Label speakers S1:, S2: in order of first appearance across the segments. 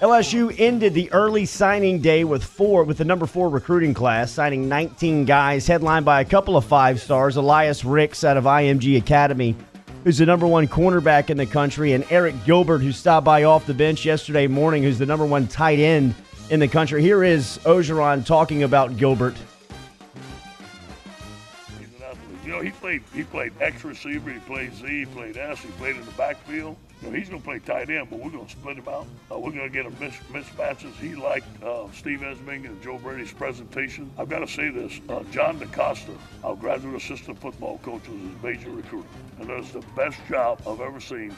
S1: LSU ended the early signing day with the number 4 recruiting class, signing 19 guys, headlined by a couple of 5-stars, Elias Ricks out of IMG Academy, who's the number 1 cornerback in the country, and Eric Gilbert, who stopped by off the bench yesterday morning, who's the number 1 tight end in the country. Here is Orgeron talking about Gilbert.
S2: He's an athlete. You know, he played X receiver, he played Z, he played S, he played in the backfield. You know, he's going to play tight end, but we're going to split him out. We're going to get him mismatches. He liked Steve Esming and Joe Brady's presentation. I've got to say this. John DeCosta, our graduate assistant football coach, was his major recruiter. And that's the best job I've ever seen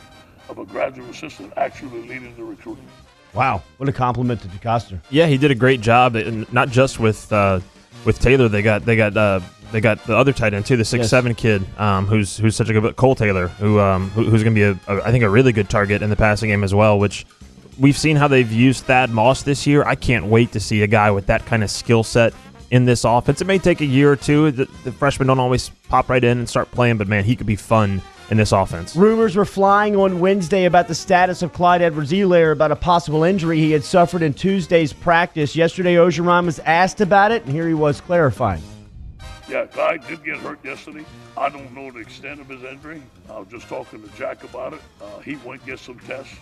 S2: of a graduate assistant actually leading the recruiting.
S1: Wow, what a compliment to DeCosta.
S3: Yeah, he did a great job, and not just with Taylor. They got the other tight end too, the 6'7" kid, who's such a good Cole Taylor, who's going to be I think a really good target in the passing game as well. Which we've seen how they've used Thad Moss this year. I can't wait to see a guy with that kind of skill set in this offense. It may take a year or two. The freshmen don't always pop right in and start playing, but man, he could be fun in this offense.
S1: Rumors were flying on Wednesday about the status of Clyde Edwards-Helaire, about a possible injury he had suffered in Tuesday's practice. Yesterday, Orgeron was asked about it, and here he was clarifying.
S2: Yeah, Clyde did get hurt yesterday. I don't know the extent of his injury. I was just talking to Jack about it. He went and get some tests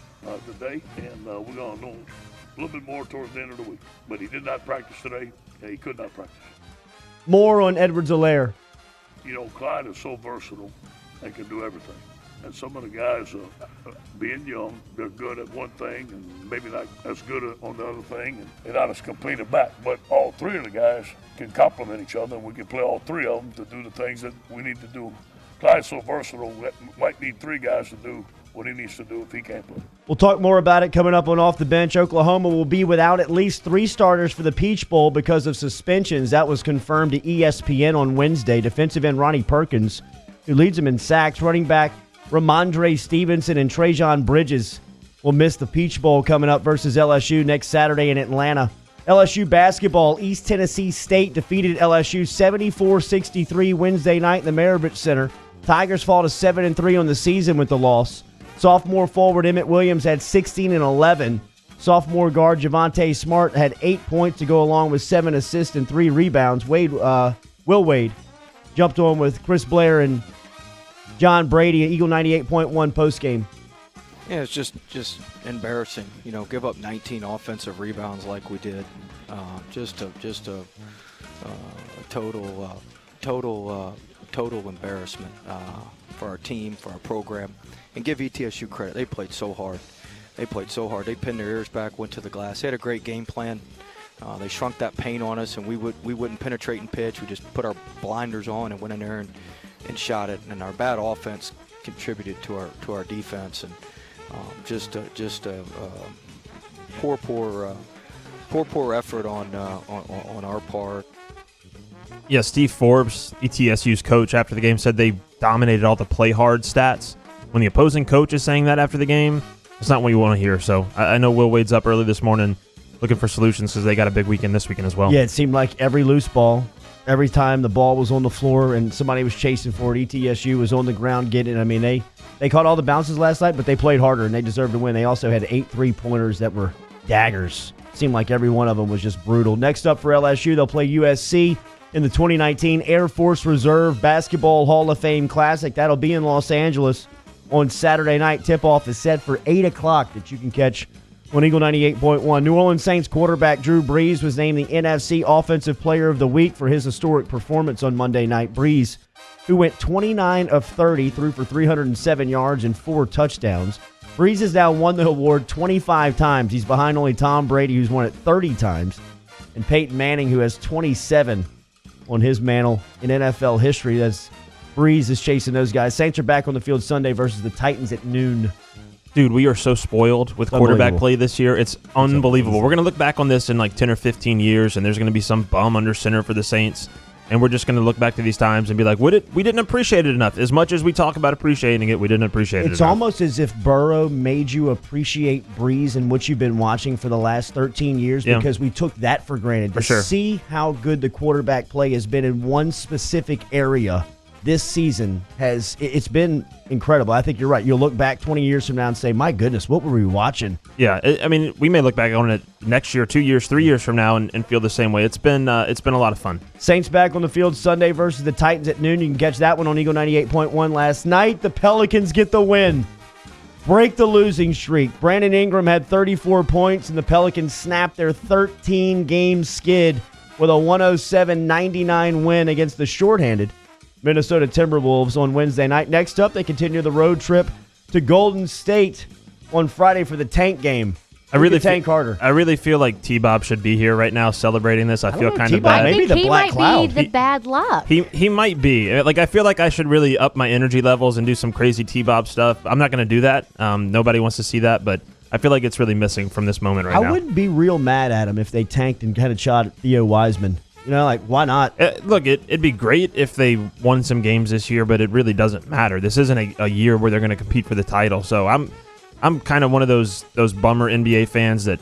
S2: today, and we're going to know a little bit more towards the end of the week. But he did not practice today, and he could not practice.
S1: More on Edwards-Helaire.
S2: You know, Clyde is so versatile and can do everything. And some of the guys, being young, they're good at one thing and maybe not as good on the other thing, and they're not as complete a back. But all 3 of the guys can complement each other, and we can play all 3 of them to do the things that we need to do. Clyde's so versatile, we might need 3 guys to do what he needs to do if he can't play.
S1: We'll talk more about it coming up on Off the Bench. Oklahoma will be without at least 3 starters for the Peach Bowl because of suspensions. That was confirmed to ESPN on Wednesday. Defensive end Ronnie Perkins, who leads them in sacks, running back Rhamondre Stevenson and Trejan Bridges will miss the Peach Bowl coming up versus LSU next Saturday in Atlanta. LSU basketball, East Tennessee State defeated LSU 74-63 Wednesday night in the Maravich Center. Tigers fall to 7-3 on the season with the loss. Sophomore forward Emmitt Williams had 16 and 11. Sophomore guard Javonte Smart had 8 points to go along with 7 assists and 3 rebounds. Will Wade jumped on with Chris Blair and John Brady at Eagle 98.1 postgame.
S4: Yeah, it's just embarrassing. You know, give up 19 offensive rebounds like we did. Just a total embarrassment for our team, for our program. And give ETSU credit. They played so hard. They pinned their ears back, went to the glass. They had a great game plan. They shrunk that paint on us, and we wouldn't penetrate and pitch. We just put our blinders on and went in there and shot it. And our bad offense contributed to our defense. And just a poor effort on our part.
S3: Yeah, Steve Forbes, ETSU's coach, after the game said they dominated all the play hard stats. When the opposing coach is saying that after the game, it's not what you want to hear. So I know Will Wade's up early this morning looking for solutions because they got a big weekend this weekend as well.
S1: Yeah, it seemed like every loose ball, every time the ball was on the floor and somebody was chasing for it, ETSU was on the ground getting it. I mean, they caught all the bounces last night, but they played harder and they deserved to win. They also had 8 3-pointers that were daggers. Seemed like every one of them was just brutal. Next up for LSU, they'll play USC in the 2019 Air Force Reserve Basketball Hall of Fame Classic. That'll be in Los Angeles on Saturday night. Tip-off is set for 8 o'clock that you can catch on Eagle 98.1. New Orleans Saints quarterback Drew Brees was named the NFC Offensive Player of the Week for his historic performance on Monday night. Brees, who went 29 of 30, threw for 307 yards and 4 touchdowns. Brees has now won the award 25 times. He's behind only Tom Brady, who's won it 30 times, and Peyton Manning, who has 27 on his mantle in NFL history. As Brees is chasing those guys. Saints are back on the field Sunday versus the Titans at noon.
S3: Dude, we are so spoiled with quarterback play this year. It's unbelievable. We're going to look back on this in like 10 or 15 years, and there's going to be some bum under center for the Saints, and we're just going to look back to these times and be like, we didn't appreciate it enough. As much as we talk about appreciating it, we didn't appreciate it enough.
S1: It's almost as if Burrow made you appreciate Brees and what you've been watching for the last 13 years because we took that for granted.
S3: For sure.
S1: See how good the quarterback play has been in one specific area this season it's been incredible. I think you're right. You'll look back 20 years from now and say, my goodness, what were we watching?
S3: Yeah, I mean, we may look back on it next year, 2 years, 3 years from now and feel the same way. It's been a lot of fun.
S1: Saints back on the field Sunday versus the Titans at noon. You can catch that one on Eagle 98.1 last night. The Pelicans get the win. Break the losing streak. Brandon Ingram had 34 points, and the Pelicans snapped their 13-game skid with a 107-99 win against the shorthanded Minnesota Timberwolves on Wednesday night. Next up, they continue the road trip to Golden State on Friday for the Tank game. I really
S3: feel like T-Bob should be here right now celebrating this. I feel kind of bad.
S1: Maybe
S5: I think
S1: the black cloud.
S5: might be the bad luck.
S3: He might be. Like, I feel like I should really up my energy levels and do some crazy T-Bob stuff. I'm not going to do that. Nobody wants to see that, but I feel like it's really missing from this moment right now.
S1: I wouldn't be real mad at him if they tanked and kind of shot at Theo Wiseman. You know, like, why not?
S3: Look, it'd be great if they won some games this year, but it really doesn't matter. This isn't a year where they're going to compete for the title. So I'm kind of one of those bummer NBA fans that,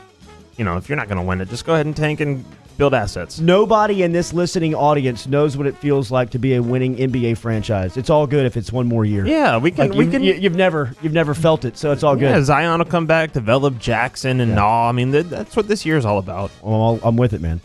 S3: you know, if you're not going to win it, just go ahead and tank and build assets.
S1: Nobody in this listening audience knows what it feels like to be a winning NBA franchise. It's all good if it's one more year.
S3: Yeah, we can.
S1: You've never felt it, so it's all good.
S3: Yeah, Zion will come back, develop Jackson and all. I mean, that's what this year is all about.
S1: Well, I'm with it, man.